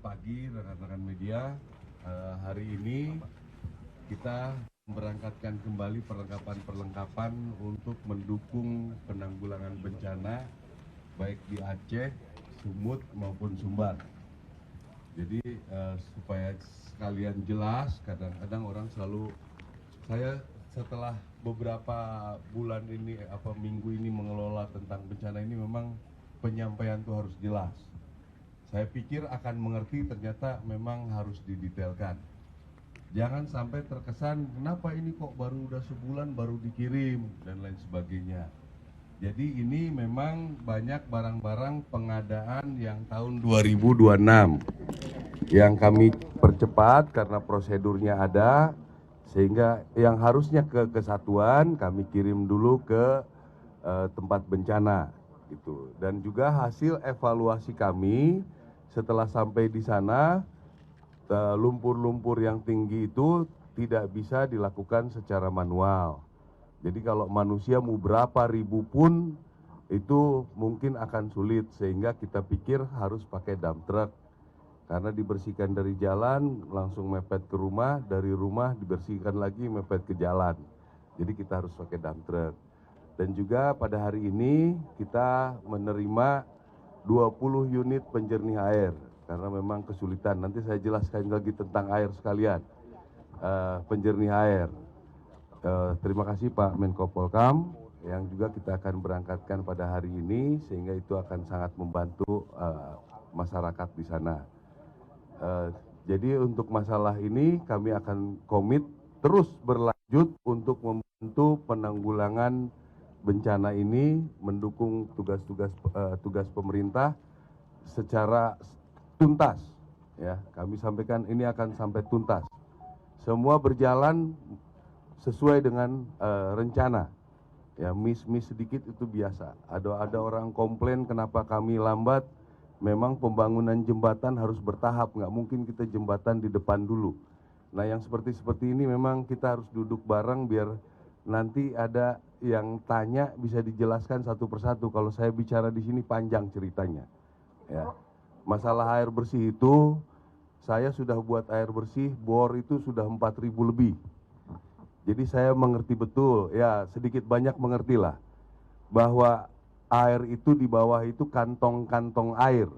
pagi rekan-rekan media. Hari ini kita memberangkatkan kembali perlengkapan-perlengkapan untuk mendukung penanggulangan bencana baik di Aceh, Sumut maupun Sumbar. Jadi supaya sekalian jelas, kadang-kadang orang selalu, saya setelah beberapa bulan ini, minggu ini mengelola tentang bencana ini, memang penyampaian itu harus jelas. Saya pikir akan mengerti, ternyata memang harus didetailkan. Jangan sampai terkesan, kenapa ini kok baru udah sebulan baru dikirim, dan lain sebagainya. Jadi ini memang banyak barang-barang pengadaan yang tahun 2026 yang kami percepat karena prosedurnya ada, sehingga yang harusnya ke kesatuan kami kirim dulu ke tempat bencana gitu. Dan juga hasil evaluasi kami setelah sampai di sana, lumpur-lumpur yang tinggi itu tidak bisa dilakukan secara manual. Jadi kalau manusia mau berapa ribu pun itu mungkin akan sulit, sehingga kita pikir harus pakai dump truck. Karena dibersihkan dari jalan langsung mepet ke rumah, dari rumah dibersihkan lagi mepet ke jalan. Jadi kita harus pakai dump truck. Dan juga pada hari ini kita menerima 20 unit penjernih air karena memang kesulitan. Nanti saya jelaskan lagi tentang air sekalian, penjernih air. Terima kasih Pak Menko Polkam yang juga kita akan berangkatkan pada hari ini, sehingga itu akan sangat membantu masyarakat di sana. Jadi untuk masalah ini kami akan komit terus berlanjut untuk membantu penanggulangan bencana ini, mendukung tugas pemerintah secara tuntas. Ya, kami sampaikan ini akan sampai tuntas. Semua berjalan sesuai dengan rencana. Ya, miss sedikit itu biasa. Ada orang komplain kenapa kami lambat. Memang pembangunan jembatan harus bertahap, nggak mungkin kita jembatan di depan dulu. Nah, yang seperti ini memang kita harus duduk bareng biar nanti ada yang tanya bisa dijelaskan satu persatu. Kalau saya bicara di sini panjang ceritanya. Ya. Masalah air bersih itu, saya sudah buat air bersih, bor itu sudah 4.000 lebih. Jadi saya mengerti betul, ya sedikit banyak mengertilah, bahwa air itu di bawah itu kantong-kantong air.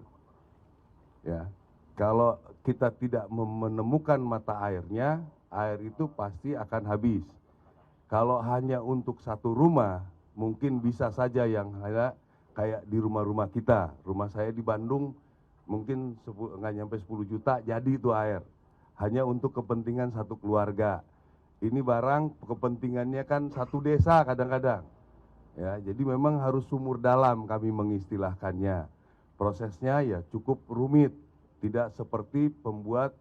Ya. Kalau kita tidak menemukan mata airnya, air itu pasti akan habis. Kalau hanya untuk satu rumah, mungkin bisa saja yang ada kayak di rumah-rumah kita. Rumah saya di Bandung mungkin nggak nyampe 10 juta jadi itu air. Hanya untuk kepentingan satu keluarga. Ini barang kepentingannya kan satu desa kadang-kadang. Ya, jadi memang harus sumur dalam kami mengistilahkannya. Prosesnya ya cukup rumit. Tidak seperti pembuat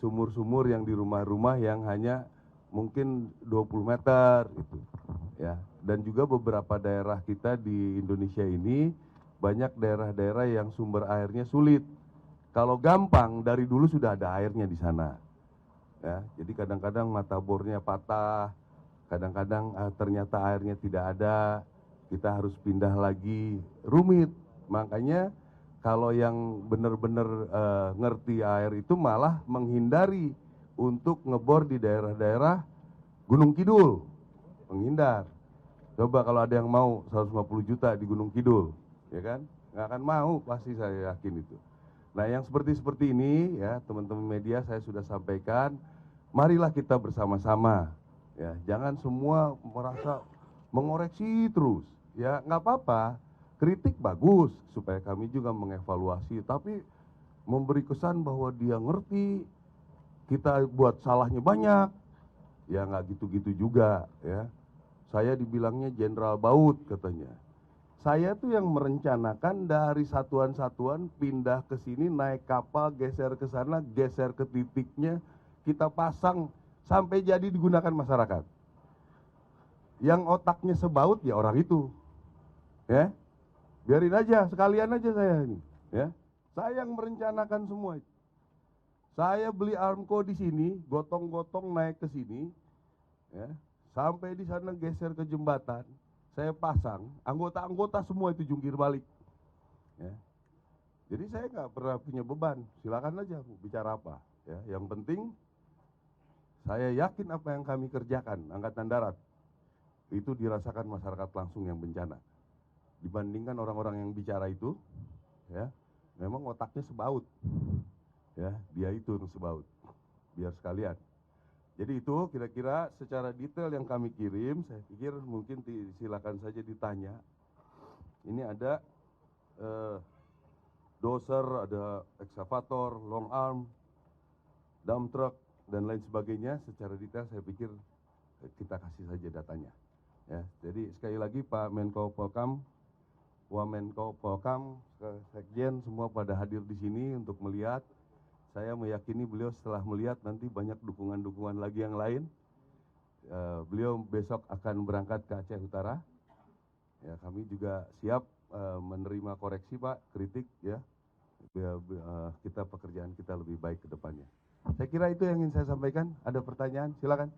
sumur-sumur yang di rumah-rumah yang hanya mungkin 20 meter gitu. Ya, dan juga beberapa daerah kita di Indonesia ini banyak daerah-daerah yang sumber airnya sulit. Kalau gampang dari dulu sudah ada airnya di sana. Ya, jadi kadang-kadang mata bornya patah, kadang-kadang ternyata airnya tidak ada, kita harus pindah lagi, rumit. Makanya kalau yang benar-benar ngerti air itu malah menghindari untuk ngebor di daerah-daerah Gunung Kidul, menghindar. Coba kalau ada yang mau 150 juta di Gunung Kidul, ya kan? Nggak akan mau, pasti saya yakin itu. Nah, yang seperti ini ya, teman-teman media saya sudah sampaikan, marilah kita bersama-sama. Ya, jangan semua merasa mengoreksi terus. Ya, nggak apa-apa, kritik bagus supaya kami juga mengevaluasi. Tapi memberi kesan bahwa dia ngerti, kita buat salahnya banyak, ya nggak gitu-gitu juga ya. Saya dibilangnya Jenderal Baut katanya. Saya tuh yang merencanakan dari satuan-satuan pindah ke sini, naik kapal, geser ke sana, geser ke titiknya, kita pasang sampai jadi digunakan masyarakat. Yang otaknya sebaut ya orang itu. Ya. Biarin aja, sekalian aja saya ini, ya. Saya yang merencanakan semua itu. Saya beli Armco di sini, gotong-gotong naik ke sini, ya. Sampai di sana geser ke jembatan, saya pasang, anggota-anggota semua itu jungkir balik. Ya. Jadi saya nggak pernah punya beban, silakan aja bicara apa. Ya, yang penting saya yakin apa yang kami kerjakan, Angkatan Darat, itu dirasakan masyarakat langsung yang bencana. Dibandingkan orang-orang yang bicara itu, ya, memang otaknya sebaut, ya, dia itu sebaut, biar sekalian. Jadi itu kira-kira secara detail yang kami kirim, saya pikir mungkin silakan saja ditanya. Ini ada doser, ada ekskavator, long arm, dump truck, dan lain sebagainya. Secara detail saya pikir kita kasih saja datanya. Ya, jadi sekali lagi Pak Menko Polkam, Wamenko Polkam, Sekjen semua pada hadir di sini untuk melihat. Saya meyakini beliau setelah melihat nanti banyak dukungan-dukungan lagi yang lain. Beliau besok akan berangkat ke Aceh Utara. Ya, kami juga siap menerima koreksi Pak, kritik ya. Kita pekerjaan kita lebih baik ke depannya. Saya kira itu yang ingin saya sampaikan. Ada pertanyaan? Silakan.